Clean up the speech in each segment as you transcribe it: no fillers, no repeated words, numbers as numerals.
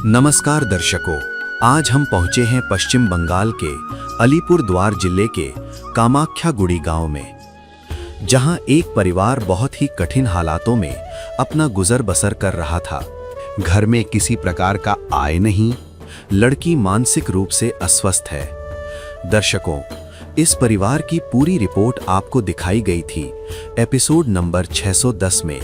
नमस्कार दर्शकों, आज हम पहुंचे हैं पश्चिम बंगाल के अलीपुरद्वार जिले के कामाख्यागुड़ी गांव में, जहां एक परिवार बहुत ही कठिन हालातों में अपना गुजर बसर कर रहा था। घर में किसी प्रकार का आय नहीं, लड़की मानसिक रूप से अस्वस्थ है। दर्शकों, इस परिवार की पूरी रिपोर्ट आपको दिखाई गई थी एपिसोड नंबर 610 में,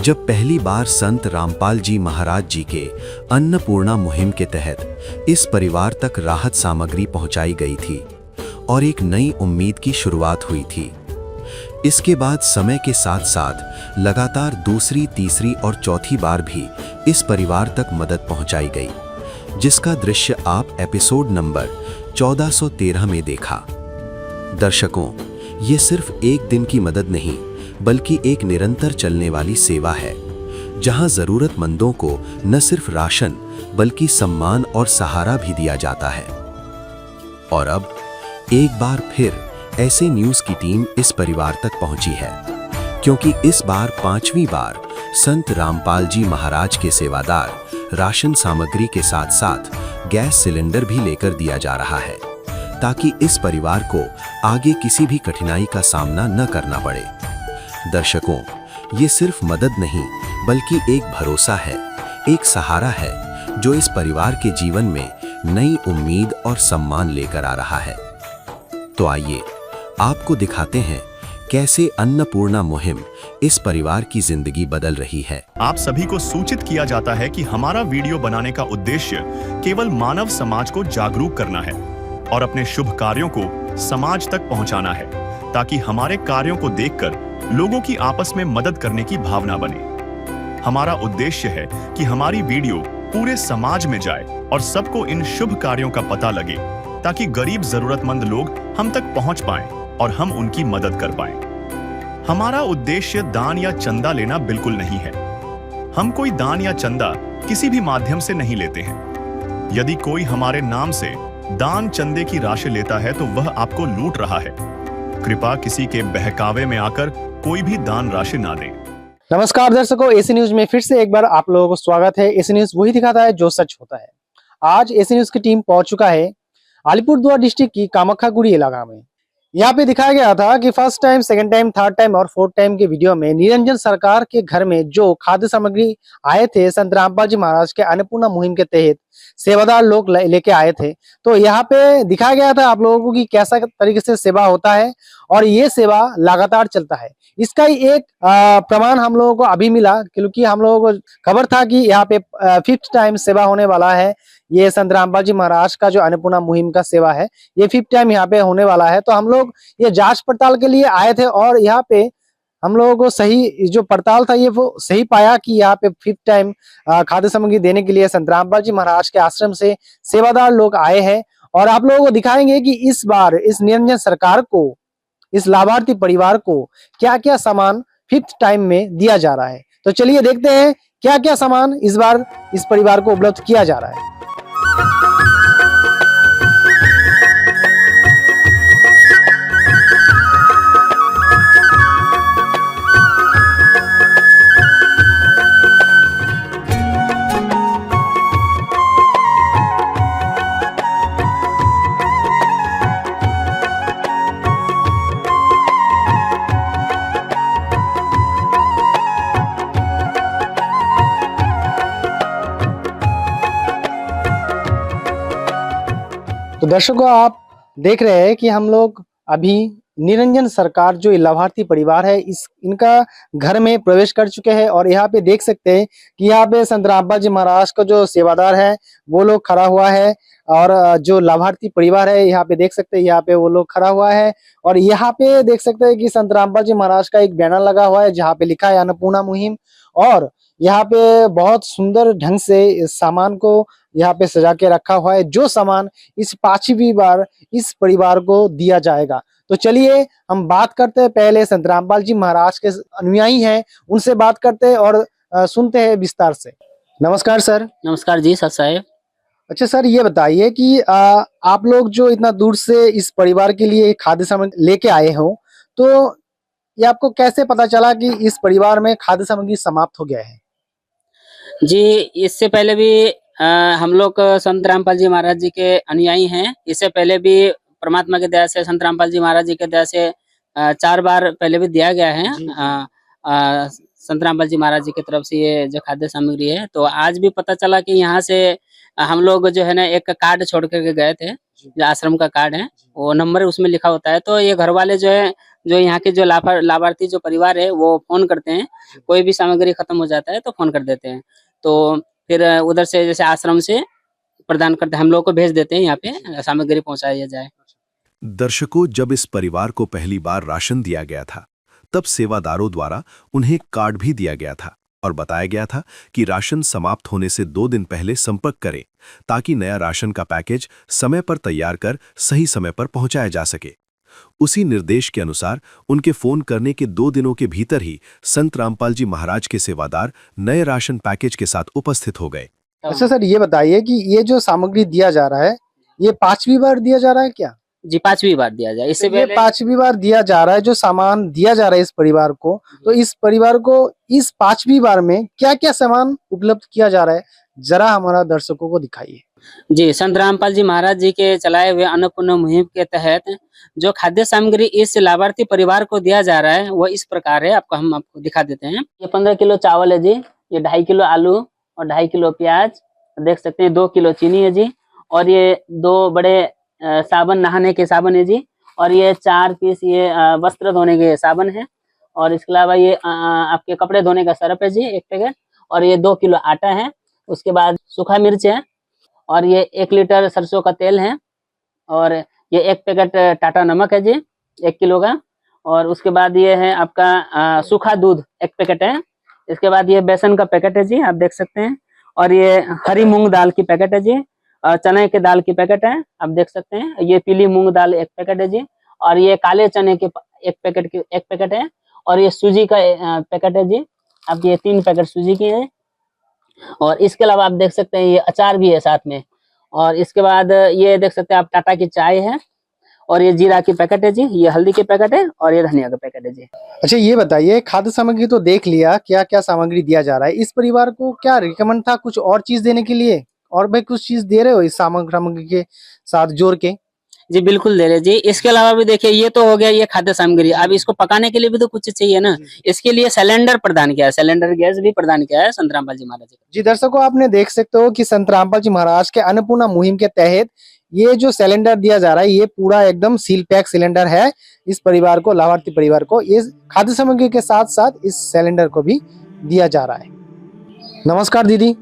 जब पहली बार संत रामपाल जी महाराज जी के अन्नपूर्णा मुहिम के तहत इस परिवार तक राहत सामग्री पहुंचाई गई थी और एक नई उम्मीद की शुरुआत हुई थी। इसके बाद समय के साथ साथ लगातार दूसरी, तीसरी और चौथी बार भी इस परिवार तक मदद पहुंचाई गई, जिसका दृश्य आप एपिसोड नंबर 1413 में देखा। दर्शकों, ये सिर्फ एक दिन की मदद नहीं बल्कि एक निरंतर चलने वाली सेवा है, जहां जरूरतमंदों को न सिर्फ राशन बल्कि सम्मान और सहारा भी दिया जाता है। और अब एक बार फिर ऐसे न्यूज़ की टीम इस परिवार तक पहुंची है, क्योंकि इस बार 5वीं बार संत रामपाल जी महाराज के सेवादार राशन सामग्री के साथ साथ गैस सिलेंडर भी लेकर दिया जा रहा है, ताकि इस परिवार को आगे किसी भी कठिनाई का सामना न करना पड़े। दर्शकों, ये सिर्फ मदद नहीं बल्कि एक भरोसा है, एक सहारा है जो इस परिवार के जीवन में नई उम्मीद और सम्मान लेकर आ रहा है। तो आइए आपको दिखाते हैं कैसे अन्नपूर्णा मुहिम इस परिवार की जिंदगी बदल रही है। आप सभी को सूचित किया जाता है कि हमारा वीडियो बनाने का उद्देश्य केवल मानव समाज को जागरूक करना है और अपने शुभ कार्यों को समाज तक पहुंचाना है, ताकि हमारे कार्यों को देखकर लोगों की आपस में मदद करने की भावना बने। हमारा उद्देश्य है कि हमारी वीडियो पूरे समाज में जाए और सबको इन शुभ कार्यों का पता लगे, ताकि गरीब जरूरतमंद लोग हम तक पहुंच पाएं और हम उनकी मदद कर पाएं। हमारा उद्देश्य दान या चंदा लेना बिल्कुल नहीं है। हम कोई दान या चंदा किसी भी माध्यम से नहीं लेते हैं। यदि कोई हमारे नाम से दान चंदे की राशि लेता है तो वह आपको लूट रहा है। कृपया किसी के बहकावे में आकर कोई भी दान राशि ना दें। नमस्कार दर्शकों, एसी न्यूज में फिर से एक बार आप लोगों को स्वागत है। एसी न्यूज वही दिखाता है जो सच होता है। आज एसी न्यूज की टीम पहुंच चुका है अलीपुरद्वार डिस्ट्रिक्ट की कामाख्यागुड़ी इलाका में। यहाँ पे दिखाया गया था कि first time, second time, third time और फोर्थ टाइम के वीडियो में निरंजन सरकार के घर में जो खाद्य सामग्री आए थे संत रामपाल जी महाराज के अन्नपूर्णा मुहिम के तहत सेवादार लोग लेके आए थे। तो यहाँ पे दिखाया गया था आप लोगों को कि कैसा तरीके से सेवा होता है और ये सेवा लगातार चलता है। इसका ही एक प्रमाण हम लोगों को अभी मिला, क्योंकि हम लोगों को खबर था कि यहाँ पे 5th टाइम सेवा होने वाला है। ये संत रामपाल जी महाराज का जो अन्नपूर्णा मुहिम का सेवा है, ये 5th टाइम यहाँ पे होने वाला है। तो हम लोग ये जांच पड़ताल के लिए आए थे और यहाँ पे हम लोगों को सही जो पड़ताल था ये वो सही पाया कि यहाँ पे 5th टाइम खाद्य सामग्री देने के लिए संत रामपाल जी महाराज के आश्रम से सेवादार लोग आए हैं। और आप लोगों को दिखाएंगे कि इस बार इस निरंजन सरकार को, इस लाभार्थी परिवार को क्या क्या सामान 5th टाइम में दिया जा रहा है। तो चलिए देखते हैं क्या क्या सामान इस बार इस परिवार को उपलब्ध किया जा रहा है। तो दर्शकों, आप देख रहे हैं कि हम लोग अभी निरंजन सरकार जो लाभार्थी परिवार है इनका घर में प्रवेश कर चुके हैं। और यहाँ पे देख सकते हैं कि यहाँ पे संत रामपाल जी महाराज का जो सेवादार है वो लोग खड़ा हुआ है और जो लाभार्थी परिवार है यहाँ पे देख सकते हैं, यहाँ पे वो लोग खड़ा हुआ है। और यहाँ पे देख सकते हैं कि संत रामपाल जी महाराज का एक बैनर लगा हुआ है जहाँ पे लिखा है अन्नपूर्णा मुहिम। और यहाँ पे बहुत सुंदर ढंग से इस सामान को यहाँ पे सजा के रखा हुआ है, जो सामान इस 5वीं बार इस परिवार को दिया जाएगा। तो चलिए हम बात करते हैं, पहले संत रामपाल जी महाराज के अनुयायी हैं उनसे बात करते हैं और सुनते हैं विस्तार से। नमस्कार सर। नमस्कार जी सर साहब। अच्छा सर, ये बताइए कि आप लोग जो इतना दूर से इस परिवार के लिए खाद्य सामग्री लेके आए हो, तो ये आपको कैसे पता चला कि इस परिवार में खाद्य सामग्री समाप्त हो गया है? जी, इससे पहले भी हम लोग संत रामपाल जी महाराज जी के अनुयायी हैं। इससे पहले भी परमात्मा की दया से, संत रामपाल जी महाराज जी के दया से 4 बार पहले भी दिया गया है। जी, जी। संत रामपाल जी महाराज जी की तरफ से ये जो खाद्य सामग्री है, तो आज भी पता चला कि यहाँ से हम लोग जो है ना एक कार्ड छोड़ करके गए थे, जो आश्रम का कार्ड है, वो नंबर उसमें लिखा होता है। तो ये घर वाले जो है, जो यहाँ के जो लाभार्थी जो परिवार है, वो फोन करते हैं, कोई भी सामग्री खत्म हो जाता है तो फोन कर देते हैं। तो फिर उधर से जैसे आश्रम से प्रदान करते हैं, हम लोग को भेज देते हैं, यहाँ पे सामग्री पहुंचाया जाए। दर्शकों, जब इस परिवार को पहली बार राशन दिया गया था, तब सेवादारों द्वारा उन्हें एक कार्ड भी दिया गया था और बताया गया था कि राशन समाप्त होने से 2 दिन पहले संपर्क करें, ताकि नया राशन का पैकेज समय पर तैयार कर सही समय पर पहुंचाया जा सके। उसी निर्देश के अनुसार उनके फोन करने के 2 दिनों के भीतर ही संत रामपाल जी महाराज के सेवादार नए राशन पैकेज के साथ उपस्थित हो गए। अच्छा सर, ये बताइए कि ये जो सामग्री दिया जा रहा है, ये 5वीं बार दिया जा रहा है क्या? जी, 5वीं बार दिया जाए। इससे ये पहले 5वीं बार दिया जा रहा है, जो सामान दिया जा रहा है इस परिवार को, तो इस परिवार को इस 5वीं बार में क्या क्या सामान उपलब्ध किया जा रहा है, जरा हमारा दर्शकों को दिखाइए। जी, संत रामपाल जी महाराज जी के चलाए हुए अन्नपूर्ण मुहिम के तहत जो खाद्य सामग्री इस लाभार्थी परिवार को दिया जा रहा है, वो इस प्रकार है। हम आपको दिखा देते हैं। ये 15 किलो चावल है जी, ये 2.5 किलो आलू और 2.5 किलो प्याज, देख सकते हैं 2 किलो चीनी है जी, और ये 2 बड़े साबुन, नहाने के साबुन है जी, और ये 4 पीस ये वस्त्र धोने के साबुन है, और इसके अलावा ये आपके कपड़े धोने का सर्फ है जी 1 पैकेट, और ये 2 किलो आटा है। उसके बाद सूखा मिर्च है, और ये 1 लीटर सरसों का तेल है, और ये 1 पैकेट टाटा नमक है जी 1 किलो का, और उसके बाद ये है आपका सूखा दूध 1 पैकेट है। इसके बाद ये बेसन का पैकेट है जी, आप देख सकते हैं, और ये हरी मूंग दाल की पैकेट है जी, चने के दाल की पैकेट है, आप देख सकते हैं। ये पीली मूंग दाल 1 पैकेट है जी, और ये काले चने के 1 पैकेट है, और ये सूजी का पैकेट है जी, अब ये 3 पैकेट सूजी की है। और इसके अलावा आप देख सकते हैं ये अचार भी है साथ में, और इसके बाद ये देख सकते हैं आप टाटा की चाय है, और ये जीरा की पैकेट है जी, ये हल्दी के पैकेट है, और ये धनिया का पैकेट है जी। अच्छा, ये बताइए, खाद्य सामग्री तो देख लिया, क्या क्या सामग्री दिया जा रहा है, इस परिवार को क्या रिकमेंड था कुछ और चीज देने के लिए, और भाई कुछ चीज दे रहे हो इस सामग्री के साथ जोड़ के? जी बिल्कुल दे रहे जी। इसके अलावा भी देखिए, ये तो हो गया ये खाद्य सामग्री, अब इसको पकाने के लिए भी तो कुछ चाहिए ना, इसके लिए सिलेंडर प्रदान किया है, सिलेंडर गैस भी प्रदान किया है संत रामपाल जी महाराज जी दर्शकों, आपने देख सकते हो कि संत रामपाल जी महाराज के अन्नपूर्णा मुहिम के तहत ये जो सिलेंडर दिया जा रहा है, ये पूरा एकदम सील पैक सिलेंडर है। इस परिवार को, लाभार्थी परिवार को, ये खाद्य सामग्री के साथ साथ इस सिलेंडर को भी दिया जा रहा है। नमस्कार दीदी।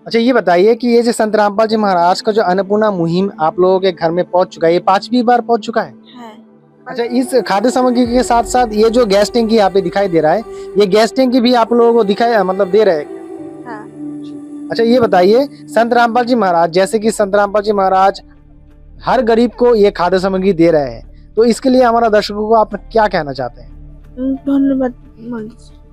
अच्छा, ये बताइए कि ये जो संत रामपाल जी महाराज का जो अन्नपूर्णा मुहिम आप लोगों के घर में पहुंच चुका है, ये 5वीं बार पहुंच चुका है? अच्छा, इस खाद्य सामग्री के साथ साथ ये जो गैस टैंकी यहाँ पे दिखाई दे रहा है, ये गैस टैंकी भी आप लोगों को दिखाया, मतलब दे रहे हैं? अच्छा, ये बताइए, संत रामपाल जी महाराज, जैसे कि संत रामपाल जी महाराज हर गरीब को ये खाद्य सामग्री दे रहे हैं, तो इसके लिए हमारा दर्शकों को आप क्या कहना चाहते हैं? धन्यवाद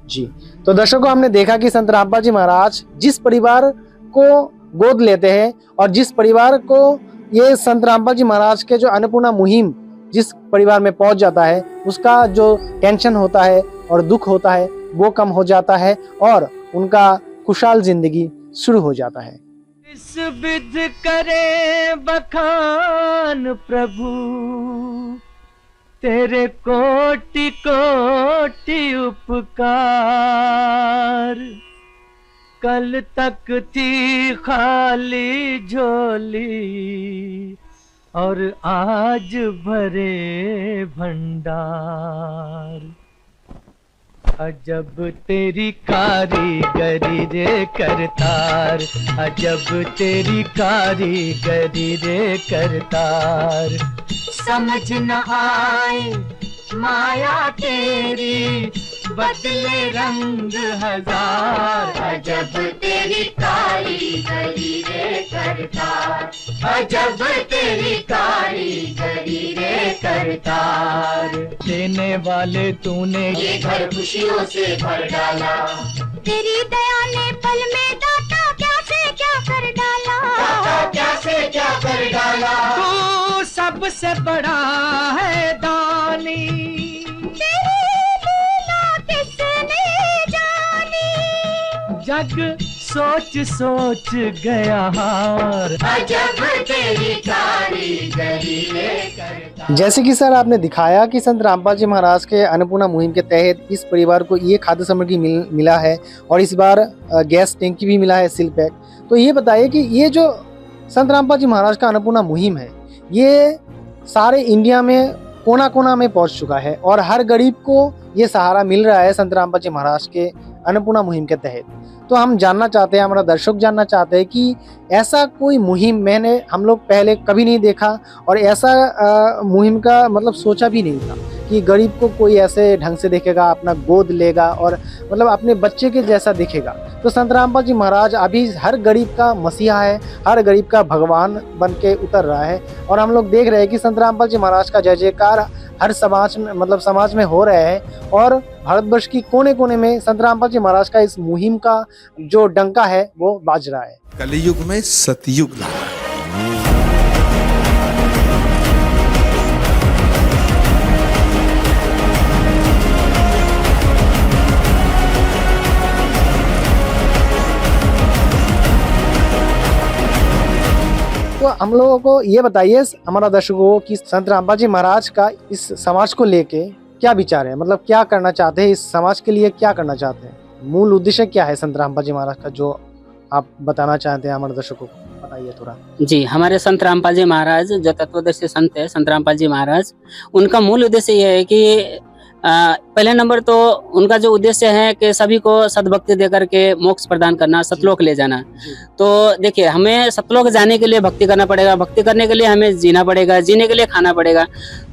जी। तो दर्शकों, हमने देखा कि संत रामपाल जी महाराज जिस परिवार को गोद लेते हैं, और जिस परिवार को ये संत रामपाल जी महाराज के जो अन्नपूर्णा मुहिम जिस परिवार में पहुंच जाता है, उसका जो टेंशन होता है और दुख होता है वो कम हो जाता है, और उनका खुशहाल जिंदगी शुरू हो जाता है। इस विध करे बखान प्रभु, तेरे कोटि कोटि उपकार। कल तक थी खाली झोली, और आज भरे भंडार। अजब तेरी कारीगरी रे करतार, अजब तेरी कारीगरी रे करतार। समझ न आए माया तेरी, बदले रंग हजार। अजब तेरी कारीगरी रे करतार, अजब तेरी कारीगरी रे करतार। देने वाले तूने ये घर खुशियों से भर डाला, तेरी दया ने पल में दाता क्या से क्या कर डाला, दाता क्या से क्या कर डाला। तू सबसे बड़ा है दानी, तेरी लीला किसने जानी। जग सोच सोच गया हार। अजब तेरी कारीगरी लेकर। जैसे कि सर आपने दिखाया कि संत रामपाल जी महाराज के अन्नपूर्णा मुहिम के तहत इस परिवार को ये खाद्य सामग्री मिला है और इस बार गैस टैंकी भी मिला है सील पैक। तो ये बताइए कि ये जो संत रामपाल जी महाराज का अन्नपूर्णा मुहिम है ये सारे इंडिया में कोना कोना में पहुंच चुका है और हर गरीब को ये सहारा मिल रहा है संत रामपाल जी महाराज के अन्नपूर्णा मुहिम के तहत। तो हम जानना चाहते हैं, हमारा दर्शक जानना चाहते हैं कि ऐसा कोई मुहिम हम लोग पहले कभी नहीं देखा और ऐसा मुहिम का मतलब सोचा भी नहीं था कि गरीब को कोई ऐसे ढंग से देखेगा, अपना गोद लेगा और मतलब अपने बच्चे के जैसा दिखेगा। तो संत रामपाल जी महाराज अभी हर गरीब का मसीहा है, हर गरीब का भगवान बन के उतर रहा है और हम लोग देख रहे हैं कि संत रामपाल जी महाराज का जय जयकार हर समाज में समाज में हो रहे हैं और भारतवर्ष की कोने कोने में संत रामपाल जी महाराज का इस मुहिम का जो डंका है वो बाज रहा है। कलयुग में सतयुग लाना है। तो हम लोगों को ये बताइए, हमारा दर्शकों को, कि संत रामपाल जी महाराज का इस समाज को लेके क्या विचार है, मतलब क्या करना चाहते हैं, इस समाज के लिए क्या करना चाहते हैं, मूल उद्देश्य क्या है संत रामपाल जी महाराज का, जो आप बताना चाहते हैं हमारे दर्शकों को बताइए थोड़ा। जी, हमारे संत रामपाल जी महाराज जो तत्वदर्शी संत है संत रामपाल जी महाराज, उनका मूल उद्देश्य ये है कि पहले नंबर तो उनका जो उद्देश्य है कि सभी को सद्भक्ति देकर के मोक्ष प्रदान करना, सतलोक ले जाना। तो देखिए, हमें सतलोक जाने के लिए भक्ति करना पड़ेगा, भक्ति करने के लिए हमें जीना पड़ेगा, जीने के लिए खाना पड़ेगा।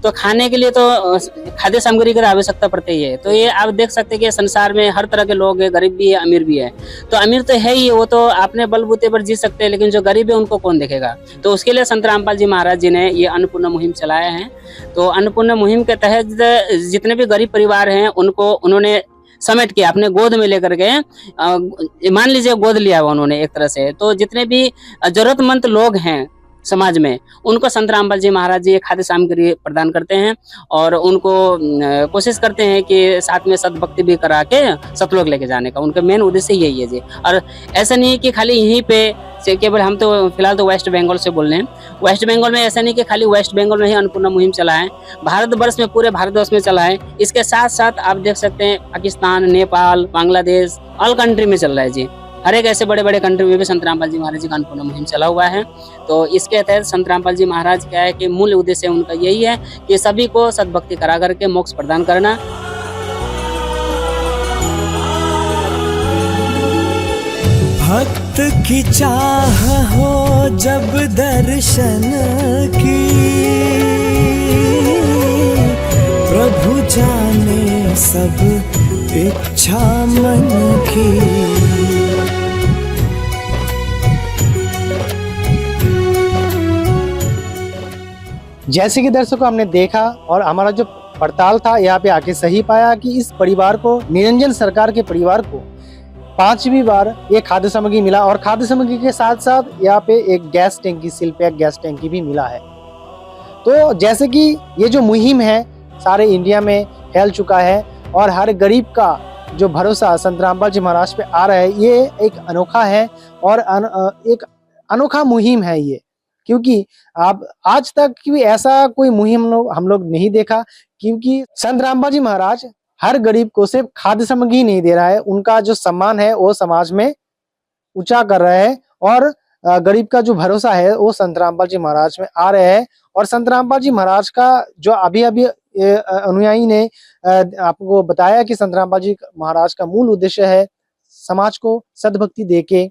तो खाने के लिए तो खाद्य सामग्री की आवश्यकता पड़ती ही है। तो ये आप देख सकते हैं कि संसार में हर तरह के लोग हैं, गरीब भी है, अमीर भी है। तो अमीर तो है ही, वो तो अपने बलबूते पर जी सकते हैं, लेकिन जो गरीब है उनको कौन देखेगा। तो उसके लिए संत रामपाल जी महाराज जी ने ये अन्नपूर्णा मुहिम चलाया है। तो अन्नपूर्णा मुहिम के तहत जितने भी गरीब परिवार हैं उनको उन्होंने समेट के अपने गोद में लेकर के, मान लीजिए गोद लिया हुआ उन्होंने एक तरह से। तो जितने भी जरूरतमंद लोग हैं समाज में, उनको संत रामपाल जी महाराज जी खाद्य सामग्री प्रदान करते हैं और उनको कोशिश करते हैं कि साथ में सद्भक्ति भी करा के सतलोक लेके जाने का उनका मेन उद्देश्य यही है जी। और ऐसा नहीं कि खाली यहीं पे से केवल, हम तो फिलहाल तो वेस्ट बंगाल से बोल रहे हैं, वेस्ट बंगाल में ऐसा नहीं कि खाली वेस्ट बंगाल में ही अन्नपूर्णा मुहिम चला है, भारतवर्ष में, पूरे भारतवर्ष में चला है। इसके साथ साथ आप देख सकते हैं पाकिस्तान, नेपाल, बांग्लादेश, ऑल कंट्री में चल रहा है जी। हर एक ऐसे बड़े बड़े कंट्री में भी संत रामपाल जी महाराज जी का अन्नपूर्णा मुहिम चला हुआ है। तो इसके तहत संत रामपाल जी महाराज क्या है कि मूल उद्देश्य उनका यही है कि सभी को सद्भक्ति करा करके मोक्ष प्रदान करना। भक्त की चाह हो जब दर्शन की, प्रभु जाने सब इच्छा मन की। जैसे कि दर्शकों हमने देखा और हमारा जो पड़ताल था यहाँ पे आके सही पाया कि इस परिवार को, निरंजन सरकार के परिवार को 5वीं बार ये खाद्य सामग्री मिला और खाद्य सामग्री के साथ साथ यहाँ पे एक गैस टैंकी, सील पैक गैस टैंकी भी मिला है। तो जैसे कि ये जो मुहिम है सारे इंडिया में फैल चुका है और हर गरीब का जो भरोसा संत रामपाल जी महाराज पे आ रहा है, ये एक अनोखा है और एक अनोखा मुहिम है ये, क्योंकि आप आज तक भी ऐसा कोई मुहिम हम लोग नहीं देखा। क्योंकि संत रामपाल जी महाराज हर गरीब को सिर्फ खाद्य सामग्री नहीं दे रहा है, उनका जो सम्मान है वो समाज में ऊंचा कर रहा है और गरीब का जो भरोसा है वो संत रामपाल जी महाराज में आ रहे हैं। और संत रामपाल जी महाराज का जो अभी अनुयायी ने आपको बताया कि संत रामपाल जी महाराज का मूल उद्देश्य है समाज को सद्भक्ति देके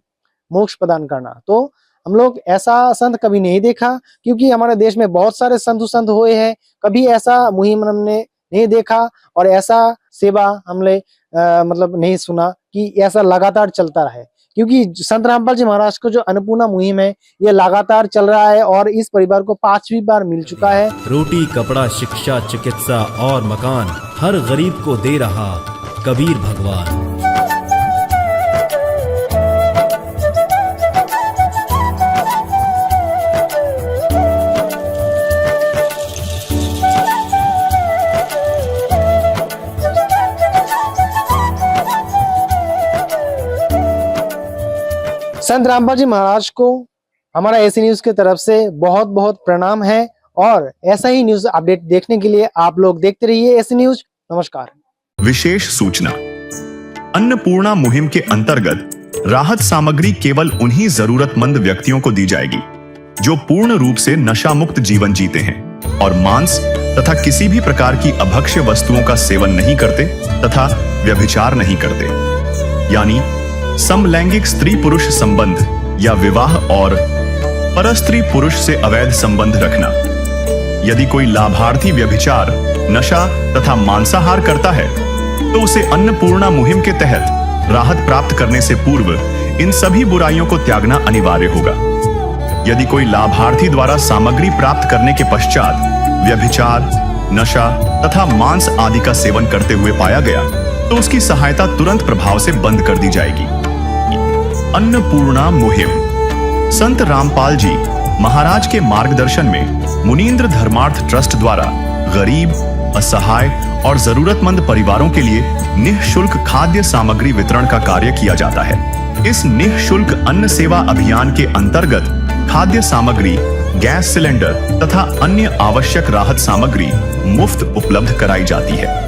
मोक्ष प्रदान करना। तो हम लोग ऐसा संत कभी नहीं देखा, क्योंकि हमारे देश में बहुत सारे संत हुए हैं, कभी ऐसा मुहिम हमने नहीं देखा और ऐसा सेवा हमने मतलब नहीं सुना कि ऐसा लगातार चलता रहे। क्योंकि संत रामपाल जी महाराज को जो अन्नपूर्णा मुहिम है ये लगातार चल रहा है और इस परिवार को 5वीं बार मिल चुका है। रोटी, कपड़ा, शिक्षा, चिकित्सा और मकान हर गरीब को दे रहा कबीर भगवान। संत रामपाल जी महाराज को हमारा एसी न्यूज की तरफ से बहुत बहुत प्रणाम है और ऐसा ही न्यूज अपडेट देखने के लिए आप लोग देखते रहिए एसी न्यूज। नमस्कार। विशेष सूचना, अन्नपूर्णा मुहिम के अंतर्गत राहत सामग्री केवल उन्हीं जरूरतमंद व्यक्तियों को दी जाएगी जो पूर्ण रूप से नशा मुक्त जीवन जीते हैं और मांस तथा किसी भी प्रकार की अभक्ष्य वस्तुओं का सेवन नहीं करते तथा व्यभिचार नहीं करते, यानी समलैंगिक स्त्री पुरुष संबंध या विवाह और परस्त्री पुरुष से अवैध संबंध रखना। यदि कोई लाभार्थी व्यभिचार, नशा तथा मांसाहार करता है तो उसे अन्नपूर्णा मुहिम के तहत राहत प्राप्त करने से पूर्व इन सभी बुराइयों को त्यागना अनिवार्य होगा। यदि कोई लाभार्थी द्वारा सामग्री प्राप्त करने के पश्चात व्यभिचार, नशा तथा मांस आदि का सेवन करते हुए पाया गया तो उसकी सहायता तुरंत प्रभाव से बंद कर दी जाएगी। अन्नपूर्णा मुहिम संत रामपाल जी महाराज के मार्गदर्शन में मुनींद्र धर्मार्थ ट्रस्ट द्वारा गरीब, असहाय और जरूरतमंद परिवारों के लिए निःशुल्क खाद्य सामग्री वितरण का कार्य किया जाता है। इस निःशुल्क अन्न सेवा अभियान के अंतर्गत खाद्य सामग्री, गैस सिलेंडर तथा अन्य आवश्यक राहत सामग्री मुफ्त उपलब्ध कराई जाती है।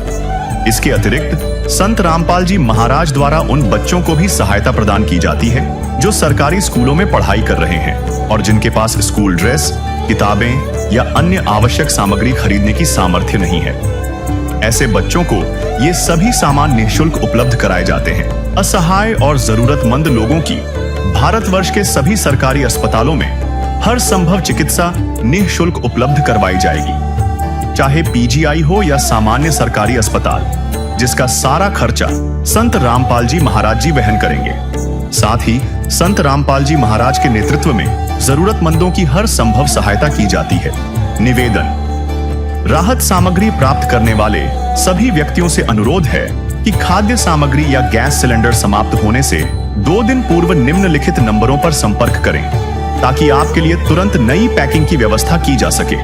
इसके अतिरिक्त संत रामपाल जी महाराज द्वारा उन बच्चों को भी सहायता प्रदान की जाती है जो सरकारी स्कूलों में पढ़ाई कर रहे हैं और जिनके पास स्कूल ड्रेस, किताबें या अन्य आवश्यक सामग्री खरीदने की सामर्थ्य नहीं है। ऐसे बच्चों को ये सभी सामान निःशुल्क उपलब्ध कराए जाते हैं। असहाय और जरूरतमंद लोगों की भारतवर्ष के सभी सरकारी अस्पतालों में हर संभव चिकित्सा निःशुल्क उपलब्ध करवाई जाएगी, चाहे पीजीआई हो या सामान्य सरकारी अस्पताल, जिसका सारा खर्चा संत रामपाल जी महाराज जी वहन करेंगे। साथ ही संत रामपाल जी महाराज के नेतृत्व में जरूरतमंदों की हर संभव सहायता की जाती है। निवेदन, राहत सामग्री प्राप्त करने वाले सभी व्यक्तियों से अनुरोध है कि खाद्य सामग्री या गैस सिलेंडर समाप्त होने से 2 दिन पूर्व निम्नलिखित नंबरों पर संपर्क करें ताकि आपके लिए तुरंत नई पैकिंग की व्यवस्था की जा सके।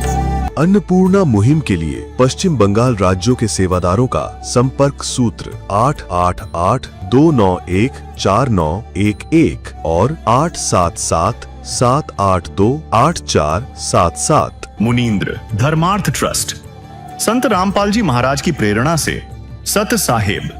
अन्नपूर्णा मुहिम के लिए पश्चिम बंगाल राज्यों के सेवादारों का संपर्क सूत्र 888-291-4911 और 877-782-8477। मुनींद्र धर्मार्थ ट्रस्ट संत रामपाल जी महाराज की प्रेरणा से सत साहेब